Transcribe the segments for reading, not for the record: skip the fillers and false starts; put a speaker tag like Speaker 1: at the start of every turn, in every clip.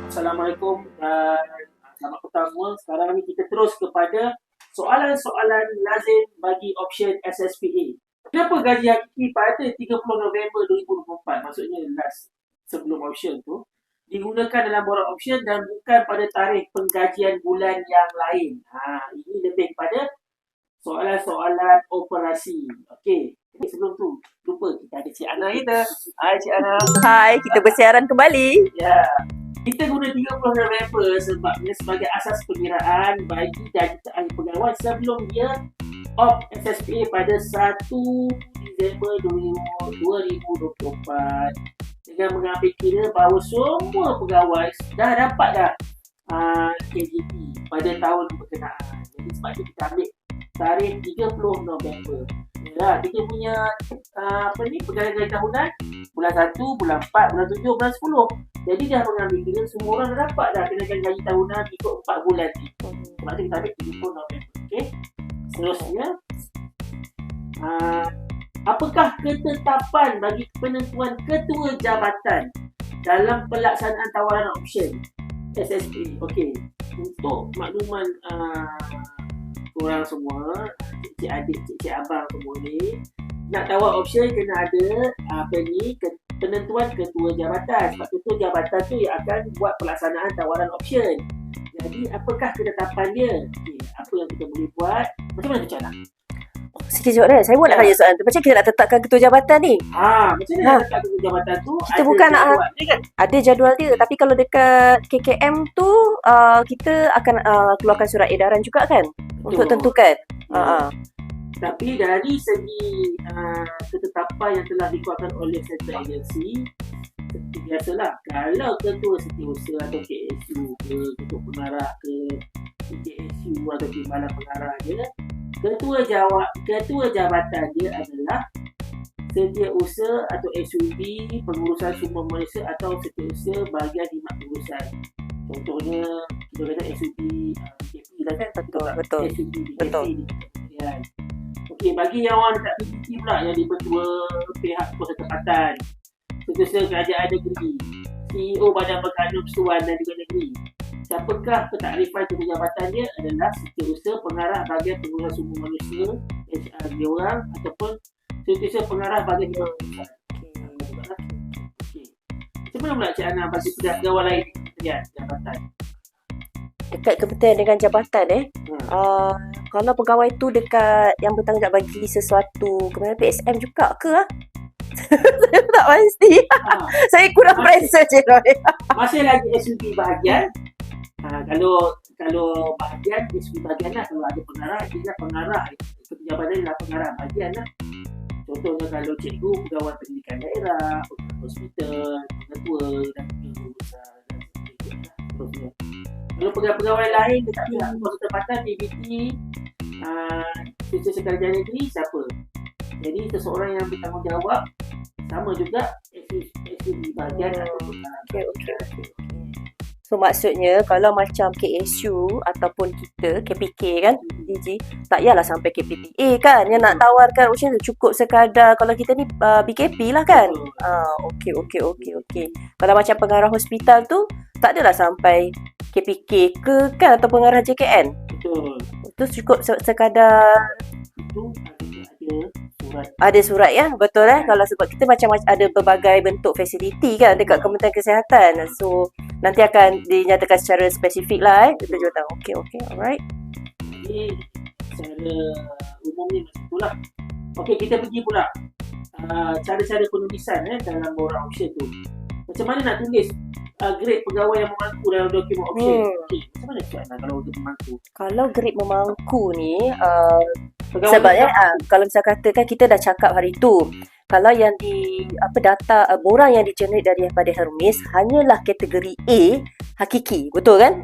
Speaker 1: Assalamualaikum dan selamat petang semua. Sekarang ni kita terus kepada soalan-soalan lazim bagi option SSPA. Kenapa gaji hakiki pada 30 November 2024, maksudnya last sebelum option tu, digunakan dalam borang option dan bukan pada tarikh penggajian bulan yang lain? Ini lebih kepada soalan-soalan operasi. Okey. Sebelum tu, lupa kita ada Cik Ana kita. Hai Cik Ana.
Speaker 2: Hai, kita bersiaran kembali.
Speaker 1: Ya. Kita guna 30 November sebabnya sebagai asas pengiraan bagi gaji ahli pegawai sebelum dia opt SSPA pada 1 Disember 2024, dengan mengambil kira bahawa semua pegawai dah dapat KGP pada tahun berkenaan. Jadi sebab itu kita ambil tarikh 30 November. Ya, kita punya pegawai gaji tahunan bulan 1, bulan 4, bulan 7, bulan 10. Jadi dah mengambil kira semua orang dah dapat kenaikan gaji tahunan ikut 4 bulan ni. Sebab tu kita ambil 30 November. Okey. Seterusnya, apakah ketetapan bagi penentuan ketua jabatan dalam pelaksanaan tawaran option SSP? Okey. Untuk makluman korang semua, cik adik, cik abang semua ni, nak tawar option kena ada penentuan ketua jabatan. Sebab ketua jabatan tu yang akan buat pelaksanaan tawaran option. Jadi apakah ketetapan dia? Okay, apa yang kita boleh buat? Macam mana tu cara?
Speaker 2: Sekejap saya pun nak tanya soalan tu. Macam kita nak tetapkan ketua jabatan ni?
Speaker 1: Macam mana nak tetap ketua jabatan tu?
Speaker 2: Kita bukan nak
Speaker 1: kan?
Speaker 2: Ada jadual dia. Tapi kalau dekat KKM tu kita akan keluarkan surat edaran juga kan? Untuk tentukan.
Speaker 1: Tapi dari segi ketetapan yang telah dikeluarkan oleh Central Agency, seperti biasalah, kalau ketua setiausaha atau KSU ke, ketua pengarah ke, KSU atau timbalan pengarah dia, ketua jabatan dia adalah setiausaha atau SUB, pengurusan sumber manusia atau setiausaha bahagian khidmat pengurusan. Contohnya, kita kata SUB BKP lah kan?
Speaker 2: Betul.
Speaker 1: SUB BKP. Okey, bagi yang orang dekat PPT pula, yang dipertua pihak kuasa tempatan, setiausaha kerajaan negeri, CEO Badan Berkandung Persatuan dan juga negeri. Siapakah pentakrifan ketua jabatan dia adalah setiausaha pengarah bahagian pengurusan sumber manusia, HR dia orang, ataupun setiausaha pengarah bahagian khidmat pengurusan. Okey. Macam mana pula Cik Ana bagi pegawai lain di kementerian jabatan?
Speaker 2: Dekat kementerian dengan jabatan kalau pegawai tu dekat yang bertanggungjawab bagi sesuatu kementerian PSM juga ke saya tak pasti. Saya kurang perasa je.
Speaker 1: Masih lagi SUB bahagian. Kalau bahagian SUB bahagian lah, kalau ada pengarah, dia lah pengarah. Jabatan lah pengarah bahagian lah. Contohnya kalau cikgu, pegawai pendidikan daerah, hospital, pengetua dan pengurusan dan sebagainya. Kalau pegawai lain dekat pihak kuasa tempatan, PBT, setiausaha kerajaan negeri, siapa? Jadi seseorang yang bertanggungjawab sama juga SUB bahagian atau pengarah.
Speaker 2: Okay. So maksudnya kalau macam KSU ataupun kita KPK kan, DG, tak payahlah sampai KPTA kan yang nak tawarkan option tu, cukup sekadar kalau kita ni BKP lah kan. Okey. Kalau macam pengarah hospital tu tak adalah sampai KPK ke kan, atau pengarah JKN.
Speaker 1: Betul.
Speaker 2: Itu cukup sekadar
Speaker 1: itu
Speaker 2: ada surat ya, betul kalau sebab kita macam ada berbagai bentuk fasiliti kan dekat Kementerian Kesihatan. So nanti akan dinyatakan secara spesifik lah kita juga tahu. Okey, alright.
Speaker 1: Jadi secara umum ni macam itulah. Okey, kita pergi pula cara-cara penulisan dalam borang option tu. Macam mana nak tulis grade pegawai yang memangku dalam dokumen option? Okey, macam mana Cik kalau untuk memangku?
Speaker 2: Kalau grade memangku ni sebabnya kalau misalnya katakan kita dah cakap hari tu, kalau yang data borang yang di-generate daripada Hermes hanyalah kategori A hakiki, betul kan?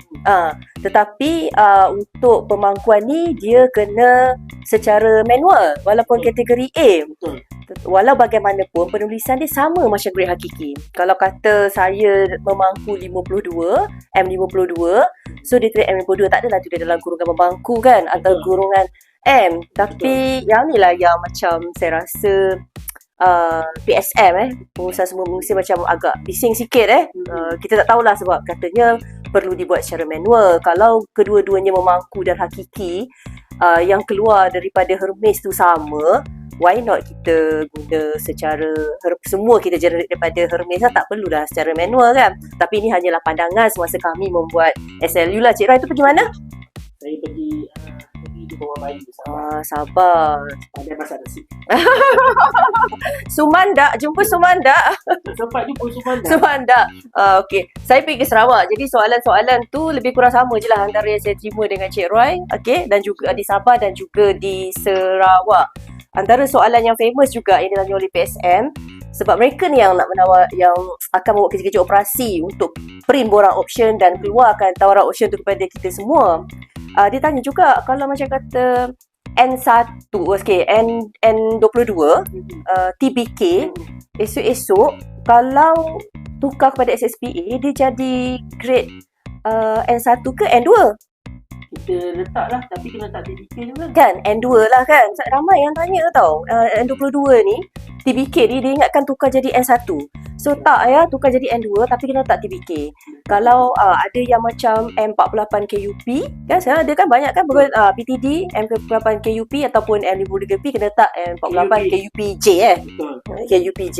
Speaker 2: Tetapi untuk pemangkuan ni dia kena secara manual walaupun kategori A.
Speaker 1: Betul.
Speaker 2: Walau bagaimanapun penulisan dia sama macam grade hakiki. Kalau kata saya memangku 52, M52, so dia tulis M52, tak adalah tulis dalam kurungan memangku kan, atau kurungan M. Tapi yang ni lah yang macam saya rasa PSM pengurusan semua mesti macam agak bising sikit kita tak tahulah sebab katanya perlu dibuat secara manual. Kalau kedua-duanya memangku dan hakiki, yang keluar daripada Hermes tu sama, why not kita guna secara semua kita generate daripada Hermes lah, tak perlulah secara manual kan. Tapi ini hanyalah pandangan semasa kami membuat SLU lah. Cik Roy tu pergi mana?
Speaker 1: Saya pergi di bawah bayi
Speaker 2: Sabar.
Speaker 1: Pandai masak nasi.
Speaker 2: Sumandak, jumpa Sumandak.
Speaker 1: Sempat jumpa Sumandak.
Speaker 2: Sumandak. Okey. Saya pergi ke Sarawak. Jadi soalan-soalan tu lebih kurang sama je lah antara yang saya terima dengan Cik Roy. Okey. Dan juga di Sabah dan juga di Sarawak. Antara soalan yang famous juga yang ditanya oleh PSM, sebab mereka ni yang nak menawar, yang akan membuat kerja-kerja operasi untuk print borang option dan keluarkan tawaran option tu kepada kita semua. Dia tanya juga kalau macam kata N1, N22, TBK, esok-esok kalau tukar kepada SSPA, dia jadi grade N1 ke N2?
Speaker 1: Kita letak lah, tapi kena letak TBK juga.
Speaker 2: Kan, N2 lah kan. Ramai yang tanya tau. N22 ni, TBK ni dia ingatkan tukar jadi N1. So tak tukar jadi N2 tapi kena letak TBK. Kalau ada yang macam M48 KUP, kan sekarang ada kan banyak kan PTD, M48 KUP ataupun M50KP kena letak M48 KUPJ
Speaker 1: Betul.
Speaker 2: KUPJ.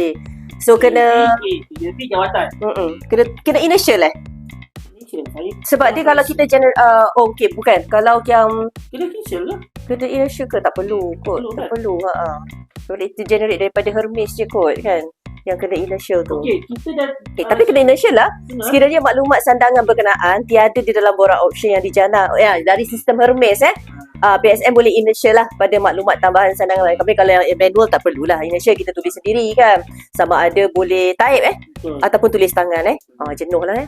Speaker 2: So kena
Speaker 1: KUP jawatan.
Speaker 2: Kena initial sebab dia kalau kita okey bukan kalau yang
Speaker 1: kena initial lah.
Speaker 2: Kena initial ke tak perlu kot. Tak perlu. Boleh itu generate daripada Hermes je kot kan. Yang kena initial tu.
Speaker 1: Okey, kita dah
Speaker 2: tapi kena initial lah. Sekiranya maklumat sandangan berkenaan tiada di dalam borang option yang dijana dari sistem Hermes PSM boleh initial lah pada maklumat tambahan sandangan lain. Tapi kalau yang manual tak perlulah. Initial kita tulis sendiri kan. Sama ada boleh type ataupun tulis tangan jenuh lah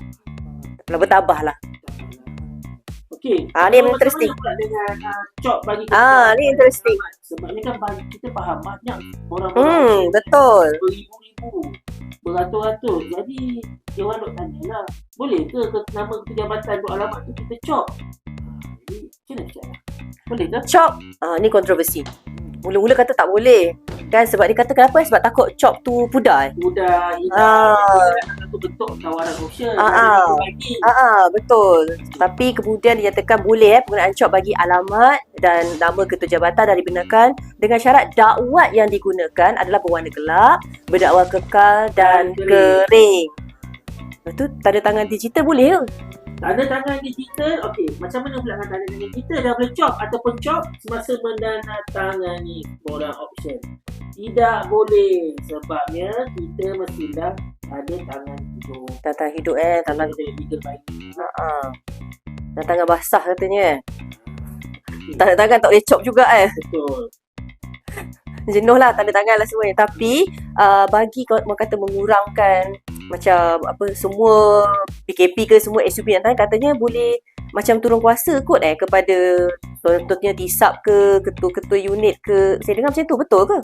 Speaker 2: Kalau bertabah lah.
Speaker 1: Okey.
Speaker 2: Ni interesting.
Speaker 1: Dengan cop bagi
Speaker 2: ni interesting.
Speaker 1: Sebab ni kan kita faham banyak orang
Speaker 2: betul.
Speaker 1: Beribu-ribu, beratus-ratus. Jadi dia orang nak tanya lah, boleh ke nama jabatan tu alamat tu kita cop? Jadi macam mana cakap? Boleh ke?
Speaker 2: Cop ni kontroversi. Mula-mula kata tak boleh kan, sebab dia kata kenapa? Sebab takut cop tu pudar.
Speaker 1: Satu bentuk tawaran option.
Speaker 2: Betul. Tapi kemudian dinyatakan boleh penggunaan cop bagi alamat dan nama ketua jabatan dan dibenarkan dengan syarat dakwat yang digunakan adalah berwarna gelap, berdakwah kekal dan kering. Betul, tanda tangan digital boleh ke?
Speaker 1: Tanda tangan digital, okey. Macam mana pula tanda tangan digital? Dah boleh cop ataupun cop semasa menandatangani borang option? Tidak boleh. Sebabnya kita mestilah ada tangan hidup.
Speaker 2: Tangan hidup tangan
Speaker 1: legal binding.
Speaker 2: Dan tangan basah katanya Tanda tangan tak boleh cop juga
Speaker 1: Betul.
Speaker 2: Jenuh lah tanda tangan lah semuanya. Tapi bagi orang kata mengurangkan macam semua PKP ke semua SUP yang tanya, katanya boleh macam turun kuasa kot kepada contohnya TISAP ke ketua-ketua unit ke. Saya dengar macam tu, betul ke?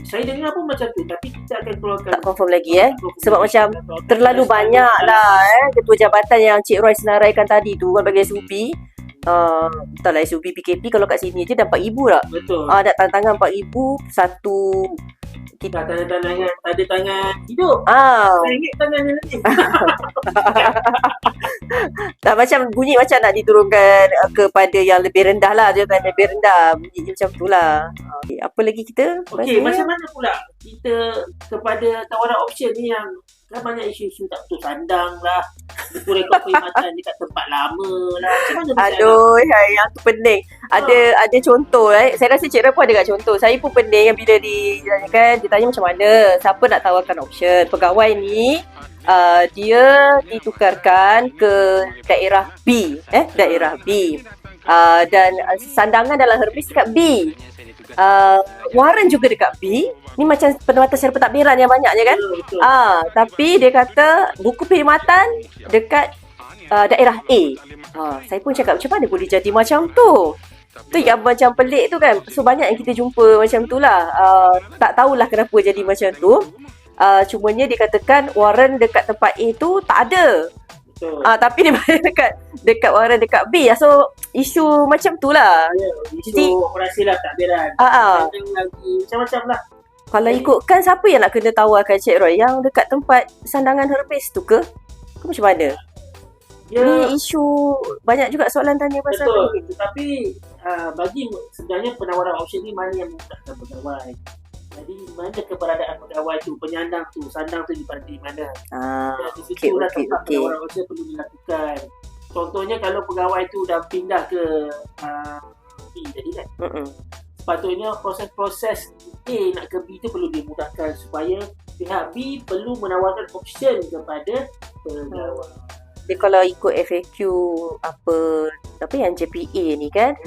Speaker 1: Saya dengar pun macam tu, tapi kita akan keluarkan.
Speaker 2: Tak confirm lagi sebab macam terlalu banyak lah ketua jabatan yang Cik Roy senaraikan tadi tu kan bagi SUP. Entahlah SUP PKP kalau kat sini je dah 4,000 tak?
Speaker 1: Betul.
Speaker 2: Dah tanda tangan 4,000 satu
Speaker 1: kita tanda tangan hidup. Saya ingat tangan ni.
Speaker 2: Tak macam bunyi macam nak diturunkan kepada yang lebih rendah lah. Dia kan lebih rendah. Bunyi macam tu lah. Apa lagi kita?
Speaker 1: Okey, macam mana pula kita kepada tawaran option ni yang kan banyak isu-isu tak betul sandang lah, rekod perkhidmatan dekat tempat lama lah. Macam mana
Speaker 2: Aduh, yang tu pening. Ada contoh Saya rasa Cik Roy pun ada kat contoh. Saya pun pening yang bila ditanyakan, dia tanya macam mana, siapa nak tawarkan option. Pegawai ni dia ditukarkan ke daerah B, daerah B. Dan sandangan dalam Hermes dekat B. Warren juga dekat B. Ni macam penempatan secara pentadbiran yang banyaknya kan. Tapi dia kata buku perkhidmatan dekat daerah A. Saya pun cakap macam mana boleh jadi macam tu. Tu yang macam pelik tu kan. So banyak yang kita jumpa macam tu lah. Tak tahulah kenapa jadi macam tu. Cumanya dia katakan Warren dekat tempat A tu tak ada. Tapi dia dekat Warren dekat B. So isu macam tu lah.
Speaker 1: Isu operasi lah takbiran. Lagi macam-macam lah.
Speaker 2: Kalau ikutkan, siapa yang nak kena tawarkan Cik Roy? Yang dekat tempat sandangan Hermes tu ke? Ke macam mana?
Speaker 1: Ya,
Speaker 2: Ni isu banyak juga soalan tanya pasal
Speaker 1: betul.
Speaker 2: ni.
Speaker 1: Tetapi bagi sebenarnya penawaran option ni mana yang memudahkan pegawai. Jadi mana keberadaan pegawai tu, penyandang tu, sandang tu berada di mana. Di situ lah tempat penawaran option perlu dilakukan. Contohnya kalau pegawai tu dah pindah ke B tadi kan. Sepatutnya proses-proses A nak ke B tu perlu dimudahkan supaya pihak B perlu menawarkan option kepada pegawai.
Speaker 2: Dia kalau ikut FAQ apa yang JPA ni kan,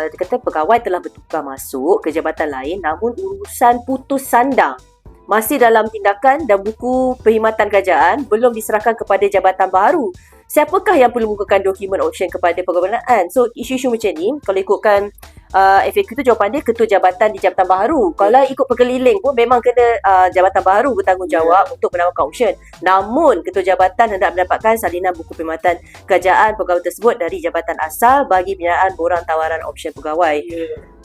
Speaker 2: dia kata pegawai telah bertukar masuk ke jabatan lain, namun urusan putus sandang masih dalam tindakan dan buku perkhidmatan kerajaan belum diserahkan kepada jabatan baru. Siapakah yang perlu membukakan dokumen option kepada penggunaan? So isu-isu macam ni, kalau ikutkan FAQ tu jawapan dia ketua jabatan di jabatan baru. Kalau ikut pekeliling pun memang kena jabatan baru bertanggungjawab untuk menawarkan option. Namun ketua jabatan hendak mendapatkan salinan buku perkhidmatan kerajaan pegawai tersebut dari jabatan asal bagi binaan borang tawaran option pegawai.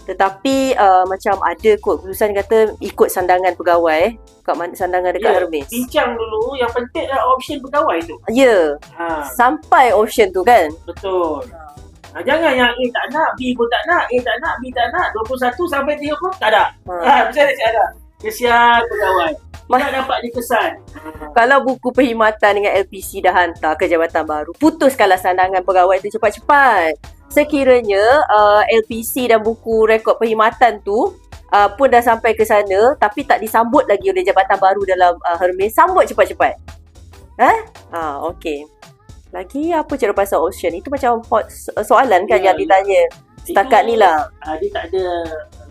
Speaker 2: Tetapi macam ada kot keputusan kata ikut sandangan pegawai kat mana sandangan dekat Hermes.
Speaker 1: Bincang dulu, yang penting adalah option pegawai tu.
Speaker 2: Ya. Sampai option tu kan.
Speaker 1: Betul. Jangan yang A tak nak, B pun tak nak, A tak nak, B tak nak, 21 sampai 30 tak ada. Macam mana tak ada? Kesian pegawai. Tidak dapat dikesan.
Speaker 2: Kalau buku perkhidmatan dengan LPC dah hantar ke jabatan baru, putuskanlah sandangan pegawai tu cepat-cepat. Sekiranya LPC dan buku rekod perkhidmatan tu pun dah sampai ke sana tapi tak disambut lagi oleh jabatan baru dalam Hermes, sambut cepat-cepat. Okey. Lagi apa cara pasal option? Itu macam soalan kan yang ditanya. Setakat ni lah.
Speaker 1: Dia tak ada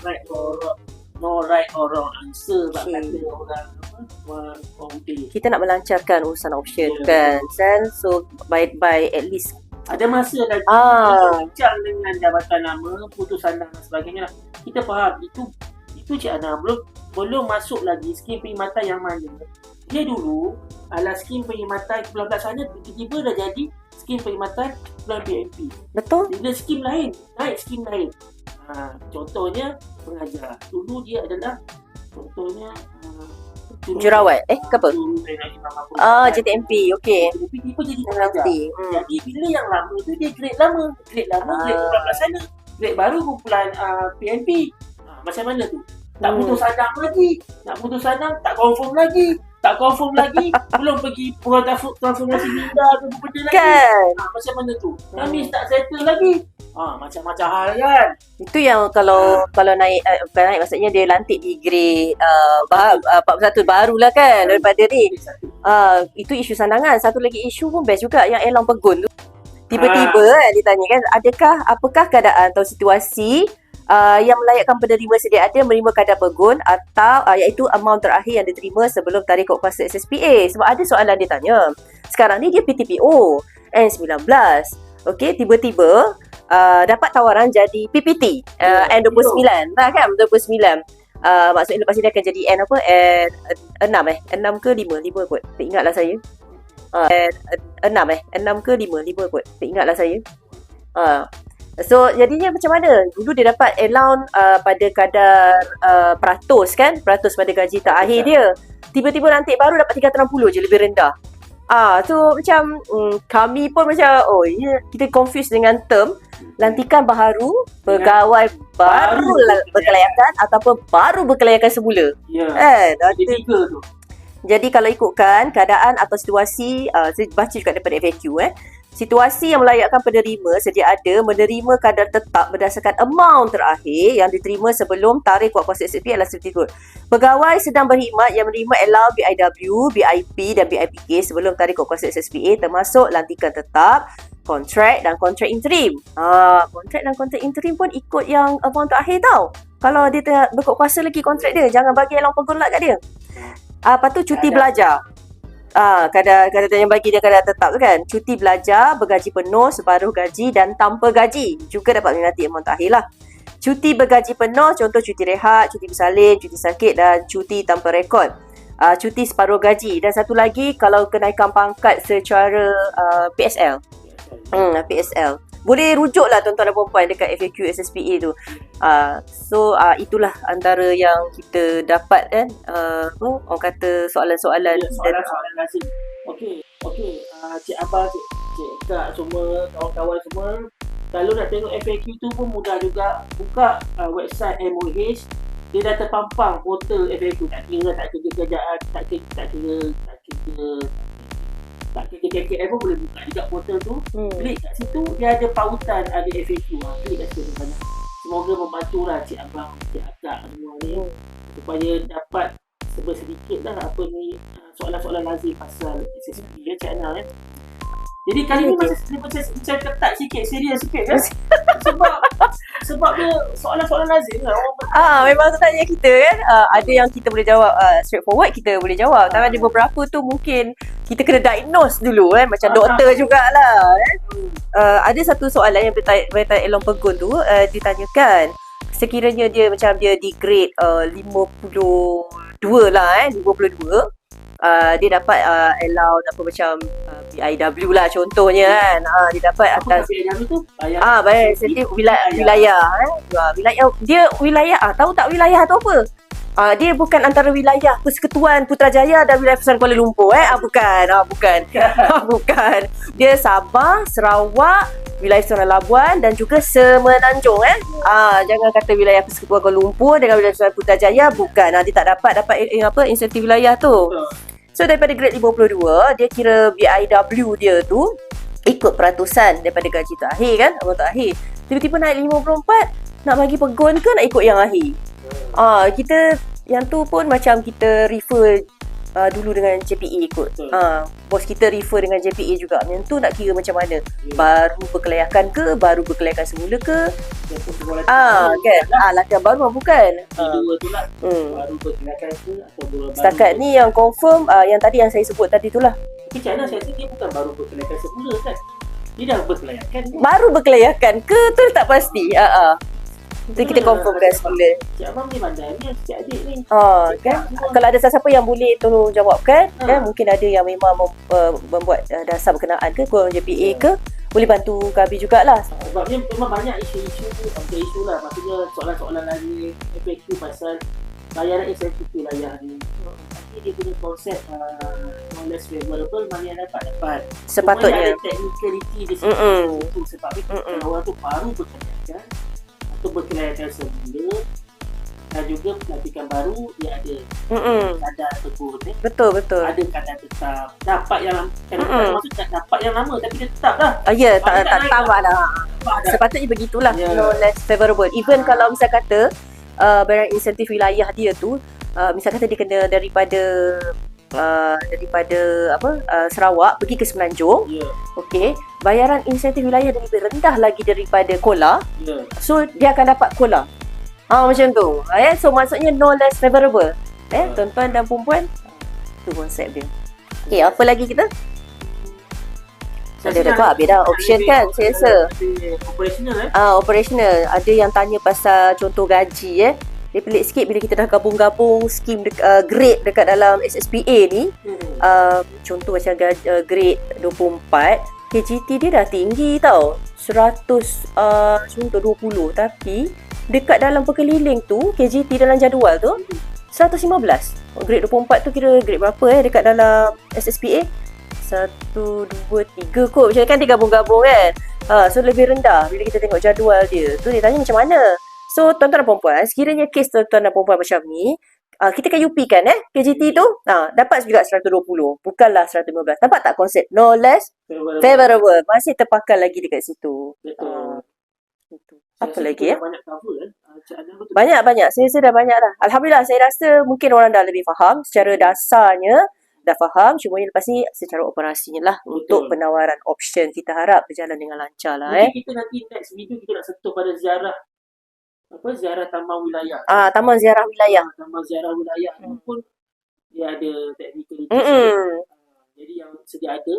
Speaker 1: right or wrong. No right or wrong answer. Kata orang
Speaker 2: kita nak melancarkan urusan option kan. So by at least
Speaker 1: ada masa lagi bincang dengan jabatan lama, putus sandang dan sebagainya. Kita faham itu Cik Ana belum masuk lagi skim perkhidmatan yang mana. Dia dulu ala skim perkhidmatan kebelah sana tiba-tiba dah jadi skim perkhidmatan kebelah BNP.
Speaker 2: Betul.
Speaker 1: Bila skim lain, naik skim lain. Contohnya pengajar. Dulu dia adalah contohnya
Speaker 2: jurawat. Ke apa? JTMP. Okey.
Speaker 1: Tiba-tiba jadi pengajar. Jadi bila yang lama tu dia grade lama. Grade kebelah sana. Grade baru kumpulan PNP. Macam mana tu? Tak putus sandang lagi. Nak putus sandang tak confirm lagi. Belum pergi program transformasi minda ke benda lagi.
Speaker 2: Kan?
Speaker 1: Macam mana tu? Kami tak settle lagi. Macam-macam hal kan.
Speaker 2: Itu yang kalau naik bukan naik, maksudnya dia lantik di grade 41 barulah kan daripada ni. Itu isu sandangan. Satu lagi isu pun best juga yang Elang Pegun tu. Tiba-tiba kan ditanya kan, apakah keadaan atau situasi yang melayakkan penerima sedia ada menerima kadar pegun atau iaitu amount terakhir yang diterima sebelum tarikh kod kuasa SSPA. Sebab ada soalan dia tanya. Sekarang ni dia PTPO N19. Okey, tiba-tiba dapat tawaran jadi PPT N29. Kan 29. Maksudnya lepas ni dia akan jadi N apa? N6 N6 ke 5? 5 kot. Tak ingatlah saya. N6 N6 ke 5? 5 kot. Tak ingatlah saya. So jadinya macam mana? Dulu dia dapat allowance pada kadar peratus kan? Peratus pada gaji terakhir dia. Tiba-tiba nanti baru dapat 360 je, lebih rendah. So macam kami pun macam kita confused dengan term lantikan baharu, pegawai baru berkelayakan ataupun baru berkelayakan semula.
Speaker 1: Ada tiga tu.
Speaker 2: Jadi kalau ikutkan keadaan atau situasi, saya baca juga daripada FAQ situasi yang melayakkan penerima sedia ada menerima kadar tetap berdasarkan amount terakhir yang diterima sebelum tarikh kod kuasa SSP adalah seperti itu. Pegawai sedang berkhidmat yang menerima allowance BIW, BIP dan BIPK sebelum tarikh kod kuasa SSPA termasuk lantikan tetap, kontrak dan kontrak interim. Kontrak dan kontrak interim pun ikut yang amount terakhir tau. Kalau dia berkod kuasa lagi kontrak dia, jangan bagi allowance pegun lah kat dia. Lepas tu cuti belajar. Kadar yang bagi dia kadar tetap tu kan. Cuti belajar, bergaji penuh, separuh gaji dan tanpa gaji. Juga dapat menikmati amount terakhir lah. Cuti bergaji penuh, contoh cuti rehat, cuti bersalin, cuti sakit dan cuti tanpa rekod. Cuti separuh gaji. Dan satu lagi, kalau kenaikan pangkat secara PSL. PSL. Boleh rujuk lah tuan-tuan dan puan-puan dekat FAQ SSPA tu. So itulah antara yang kita dapat kan. Orang kata soalan-soalan.
Speaker 1: Soalan-soalan lazim. Okey. Cik Abah, Cik Kak semua, kawan-kawan semua, kalau nak tengok FAQ tu pun mudah juga. Buka website MOH, dia dah terpampang portal FAQ. Tak kira kerjaan, tak kira KKM pun boleh buka juga portal tu. Klik kat situ, dia ada pautan, ada FAQ. Klik kat situ banyak. Semoga membantulah Cik Abang, Cik Akak semua ni supaya dapat sedikit lah apa ni soalan-soalan lazim pasal SSP ya Cik Ana. Jadi kali ni macam ketat sikit, serius sikit kan. sebab dia soalan-soalan lazim lah.
Speaker 2: Memang tu tanya kita kan. Ada yang kita boleh jawab straightforward, kita boleh jawab. Tapi ada beberapa tu mungkin kita kena diagnose dulu kan. Macam doktor jugalah kan. Ada satu soalan yang bertanya Elon Pegun tu, ditanyakan sekiranya dia macam dia di grade 52 lah 52. Dia dapat allow apa macam BIW lah contohnya kan. Dia dapat atas
Speaker 1: BIW tu
Speaker 2: bayar insentif wilayah wilayah dia wilayah tahu tak wilayah tu apa? Dia bukan antara wilayah Persekutuan Putrajaya dan wilayah Persekutuan Kuala Lumpur bukan. Dia Sabah, Sarawak, wilayah Persekutuan Labuan dan juga Semenanjung jangan kata wilayah Persekutuan Kuala Lumpur dengan wilayah Persekutuan Putrajaya, bukan. Dia tak dapat insentif wilayah tu. So daripada grade 52, dia kira BIW dia tu ikut peratusan daripada gaji terakhir kan, abang terakhir. Tiba-tiba naik 54, nak bagi pegun ke nak ikut yang akhir? Kita yang tu pun macam kita refer dulu dengan JPA kot. Bos kita refer dengan JPA juga. Yang tu nak kira macam mana? Baru berkelayakan ke? Baru berkelayakan semula ke? Kan? Latihan baru bukan?
Speaker 1: Dua tu lah. Baru berkelayakan ke? Atau
Speaker 2: setakat ni yang confirm yang tadi yang saya sebut tadi tu lah.
Speaker 1: Tapi Cik Ana, saya rasa dia bukan baru berkelayakan semula kan? Dia dah berkelayakan kan?
Speaker 2: Baru berkelayakan ke? Tu tak pasti. Itu kita confirmkan semula.
Speaker 1: Cik Abang ni pandai ni, Cik Adik ni.
Speaker 2: Kan? Kalau ada siapa yang boleh tolong jawabkan, kan? Mungkin ada yang memang membuat dasar berkenaan ke, kurang JPA ke, boleh bantu kami jugalah.
Speaker 1: Sebabnya memang banyak isu lah. Maksudnya soalan-soalan lagi FAQ pasal bayaran insentif wilayah ni. Tapi dia punya konsep no less favorable, mana yang dapat.
Speaker 2: Sepatutnya.
Speaker 1: Cuma ada technicality di situ. Sebabnya orang tu baru berkelayakan atau berkelayakan semula, dan juga pelantikan baru dia ada kadar tegur ni.
Speaker 2: Betul.
Speaker 1: Ada kadar tetap. Dapat yang maksudnya dapat yang lama tapi dia tetap dah.
Speaker 2: Tak tambah dah. Sepatutnya begitulah. No less favorable. Even kalau misal kata bayaran insentif wilayah dia tu misal kata dia kena daripada Sarawak pergi ke Semenanjung. Okey, bayaran insentif wilayah lebih rendah lagi daripada KOLA. So dia akan dapat KOLA. Macam tu. So maksudnya no less favorable. Tuan-tuan dan puan-puan, tu konsep dia. Okey, apa lagi kita? Ada dah habis dah option kan saya rasa.
Speaker 1: Operational
Speaker 2: operational. Ada yang tanya pasal contoh gaji Dia pelik sikit bila kita dah gabung-gabung skim grade dekat dalam SSPA ni. Contoh macam grade 24, KGT dia dah tinggi tau. 100 contoh 20, tapi dekat dalam perkeliling tu KGT dalam jadual tu 115. Grade 24 tu kira grade berapa dekat dalam SSPA? 1, 2, 3 kot. Macam kan dia gabung-gabung kan. So lebih rendah bila kita tengok jadual dia. Tu dia tanya macam mana. So tuan-tuan dan puan-puan, sekiranya kes tuan-tuan dan puan-puan macam ni, kita kan UP kan KGT tu dapat juga 120, bukanlah 115. Nampak tak konsep no less favorable masih terpakai lagi dekat situ.
Speaker 1: Betul.
Speaker 2: Apa lagi
Speaker 1: banyak cover
Speaker 2: banyak saya rasa dah banyak dah. Alhamdulillah, saya rasa mungkin orang dah lebih faham secara dasarnya, dah faham. Cuma lepas ni secara operasinya lah. Betul. Untuk penawaran option kita harap berjalan dengan lancar lah.
Speaker 1: Mungkin kita nanti next video kita nak sentuh pada ziarah taman wilayah.
Speaker 2: Taman ziarah wilayah.
Speaker 1: Taman ziarah wilayah ni pun dia ada technical. Jadi yang sedia ada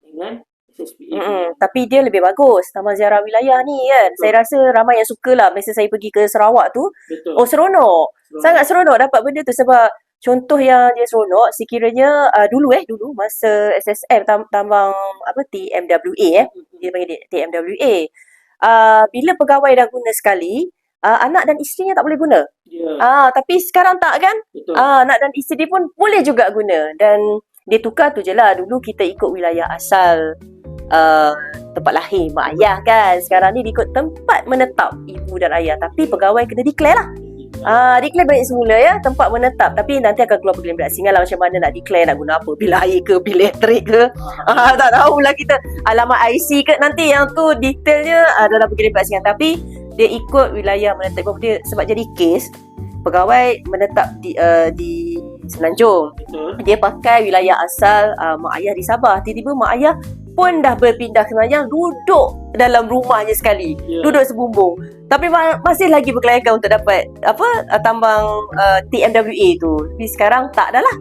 Speaker 1: dengan SSPA.
Speaker 2: Tapi dia lebih bagus taman ziarah wilayah ni kan. Betul. Saya rasa ramai yang suka lah. Masa saya pergi ke Sarawak tu.
Speaker 1: Betul.
Speaker 2: Seronok. Sangat seronok dapat benda tu sebab contoh yang dia seronok sekiranya dulu masa SSM tambang TMWA dia panggil dia TMWA. Bila pegawai dah guna sekali, anak dan isterinya tak boleh guna. Tapi sekarang tak kan?
Speaker 1: Betul.
Speaker 2: Anak dan isteri pun boleh juga guna. Dan dia tukar tu je lah. Dulu kita ikut wilayah asal tempat lahir mak ayah kan. Sekarang ni ikut tempat menetap ibu dan ayah. Tapi pegawai kena declare lah. Declare balik semula ya, tempat menetap. Tapi nanti akan keluar pergerakan berasingan lah macam mana nak declare, nak guna apa, bil air ke, bil elektrik ke. Tak tahulah kita. Alamat IC ke, nanti yang tu detailnya dalam pergerakan berasingan. Tapi dia ikut wilayah menetap dia sebab jadi kes pegawai menetap di Semenanjung.
Speaker 1: Betul.
Speaker 2: Dia pakai wilayah asal mak ayah di Sabah. Tiba-tiba mak ayah pun dah berpindah ke Semenanjung, duduk dalam rumahnya sekali. Duduk sebumbung. Tapi masih lagi berkelayakan untuk dapat tambang TMWA tu. Tapi sekarang tak dah lah.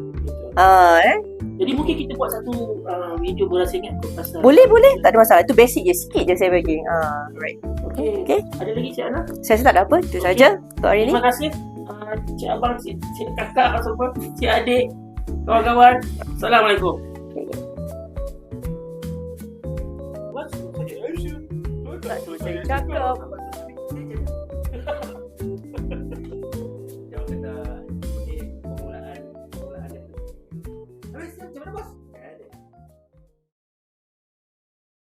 Speaker 1: Jadi mungkin kita buat satu video berasingan pasal.
Speaker 2: Boleh, tak ada masalah. Itu basic je, sikit je saya bagi. Right.
Speaker 1: Okay. Ada lagi Cik Ana?
Speaker 2: Saya rasa tak ada apa. Itu saja untuk hari ni.
Speaker 1: Terima kasih Cik Abang, Cik Kakak, Cik Adik, kawan-kawan. Assalamualaikum.
Speaker 2: Tak selesai cakap.